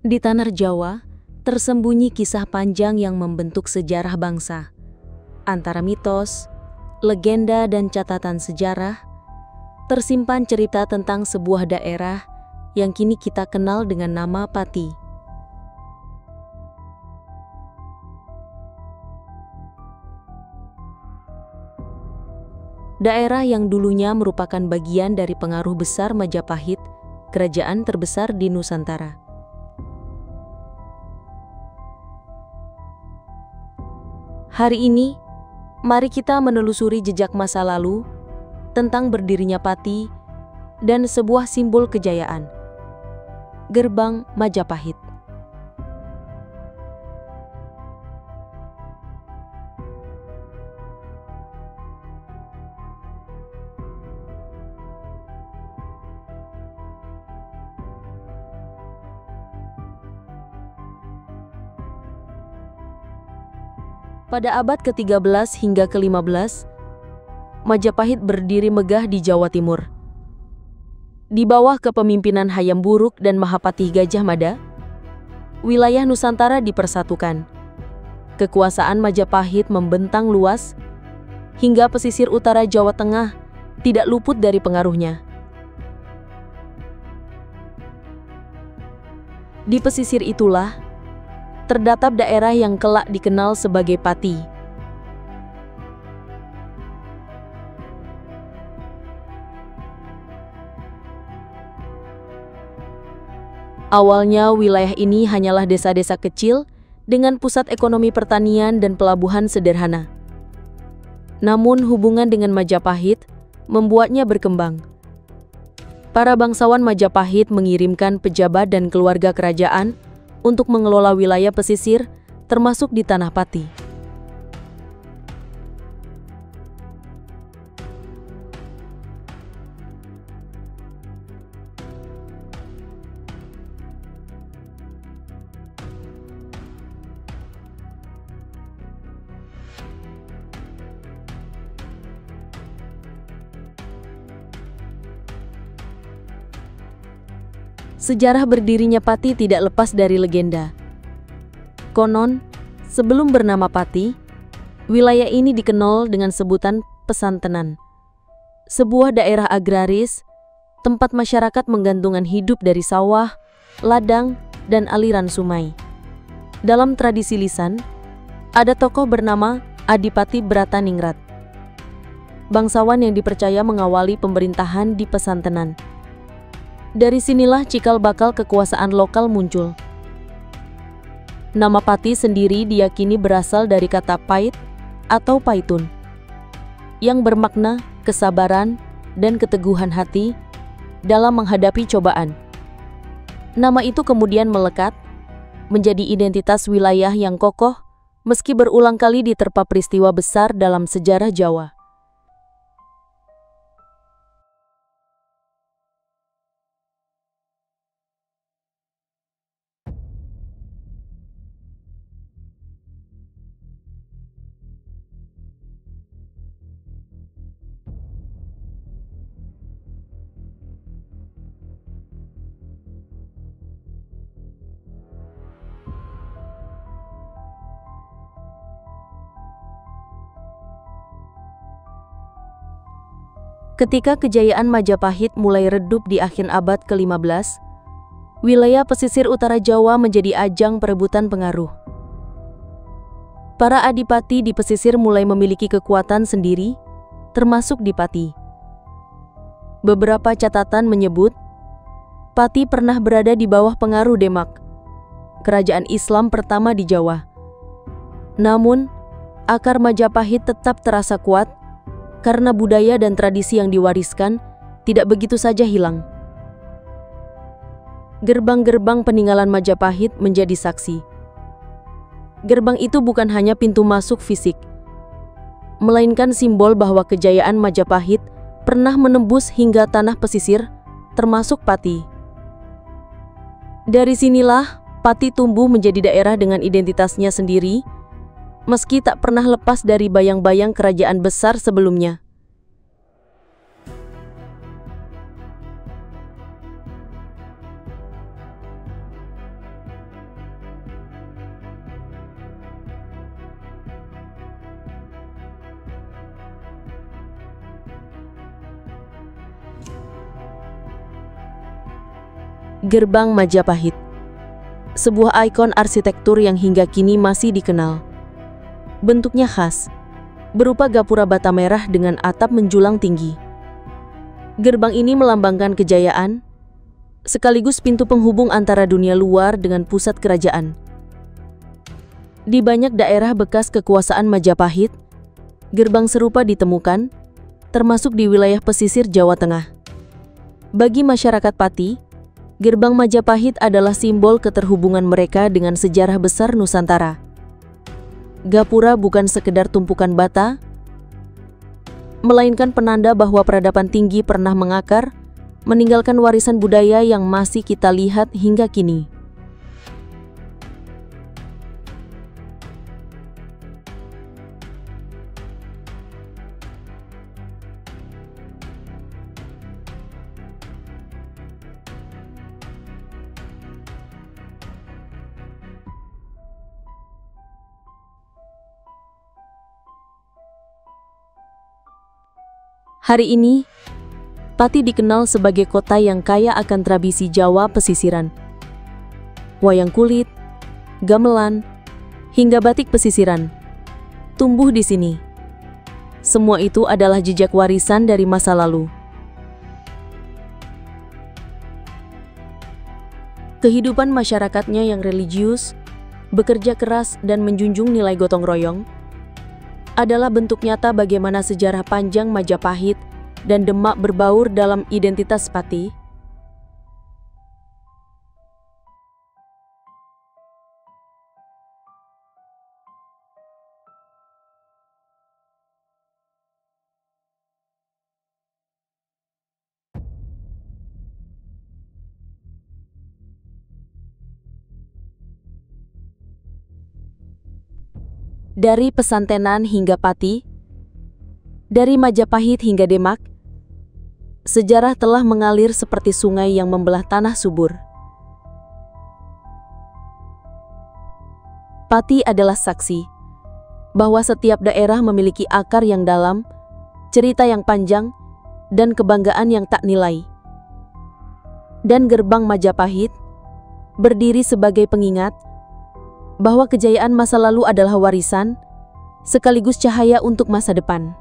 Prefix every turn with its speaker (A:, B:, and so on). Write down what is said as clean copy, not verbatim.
A: Di tanah Jawa, tersembunyi kisah panjang yang membentuk sejarah bangsa. Antara mitos, legenda, dan catatan sejarah, tersimpan cerita tentang sebuah daerah yang kini kita kenal dengan nama Pati. Daerah yang dulunya merupakan bagian dari pengaruh besar Majapahit, kerajaan terbesar di Nusantara. Hari ini, mari kita menelusuri jejak masa lalu tentang berdirinya Pati dan sebuah simbol kejayaan, Gerbang Majapahit. Pada abad ke-13 hingga ke-15, Majapahit berdiri megah di Jawa Timur. Di bawah kepemimpinan Hayam Wuruk dan Mahapatih Gajah Mada, wilayah Nusantara dipersatukan. Kekuasaan Majapahit membentang luas, hingga pesisir utara Jawa Tengah tidak luput dari pengaruhnya. Di pesisir itulah terdapat daerah yang kelak dikenal sebagai Pati. Awalnya wilayah ini hanyalah desa-desa kecil dengan pusat ekonomi pertanian dan pelabuhan sederhana. Namun hubungan dengan Majapahit membuatnya berkembang. Para bangsawan Majapahit mengirimkan pejabat dan keluarga kerajaan untuk mengelola wilayah pesisir, termasuk di Tanah Pati. Sejarah berdirinya Pati tidak lepas dari legenda. Konon, sebelum bernama Pati, wilayah ini dikenal dengan sebutan Pesantenan, sebuah daerah agraris, tempat masyarakat menggantungkan hidup dari sawah, ladang, dan aliran sungai. Dalam tradisi lisan, ada tokoh bernama Adipati Brataningrat, bangsawan yang dipercaya mengawali pemerintahan di Pesantenan. Dari sinilah cikal bakal kekuasaan lokal muncul. Nama Pati sendiri diyakini berasal dari kata pait atau paitun, yang bermakna kesabaran dan keteguhan hati dalam menghadapi cobaan. Nama itu kemudian melekat menjadi identitas wilayah yang kokoh meski berulang kali diterpa peristiwa besar dalam sejarah Jawa. Ketika kejayaan Majapahit mulai redup di akhir abad ke-15, wilayah pesisir utara Jawa menjadi ajang perebutan pengaruh. Para adipati di pesisir mulai memiliki kekuatan sendiri, termasuk di Pati. Beberapa catatan menyebut, Pati pernah berada di bawah pengaruh Demak, kerajaan Islam pertama di Jawa. Namun, akar Majapahit tetap terasa kuat, karena budaya dan tradisi yang diwariskan tidak begitu saja hilang. Gerbang-gerbang peninggalan Majapahit menjadi saksi. Gerbang itu bukan hanya pintu masuk fisik, melainkan simbol bahwa kejayaan Majapahit pernah menembus hingga tanah pesisir, termasuk Pati. Dari sinilah Pati tumbuh menjadi daerah dengan identitasnya sendiri, meski tak pernah lepas dari bayang-bayang kerajaan besar sebelumnya. Gerbang Majapahit, sebuah ikon arsitektur yang hingga kini masih dikenal. Bentuknya khas, berupa gapura bata merah dengan atap menjulang tinggi. Gerbang ini melambangkan kejayaan, sekaligus pintu penghubung antara dunia luar dengan pusat kerajaan. Di banyak daerah bekas kekuasaan Majapahit, gerbang serupa ditemukan, termasuk di wilayah pesisir Jawa Tengah. Bagi masyarakat Pati, Gerbang Majapahit adalah simbol keterhubungan mereka dengan sejarah besar Nusantara. Gapura bukan sekedar tumpukan bata, melainkan penanda bahwa peradaban tinggi pernah mengakar, meninggalkan warisan budaya yang masih kita lihat hingga kini. Hari ini, Pati dikenal sebagai kota yang kaya akan tradisi Jawa pesisiran. Wayang kulit, gamelan, hingga batik pesisiran tumbuh di sini. Semua itu adalah jejak warisan dari masa lalu. Kehidupan masyarakatnya yang religius, bekerja keras dan menjunjung nilai gotong royong adalah bentuk nyata bagaimana sejarah panjang Majapahit dan Demak berbaur dalam identitas Pati. Dari Pesantenan hingga Pati, dari Majapahit hingga Demak, sejarah telah mengalir seperti sungai yang membelah tanah subur. Pati adalah saksi bahwa setiap daerah memiliki akar yang dalam, cerita yang panjang, dan kebanggaan yang tak nilai. Dan Gerbang Majapahit berdiri sebagai pengingat bahwa kejayaan masa lalu adalah warisan, sekaligus cahaya untuk masa depan.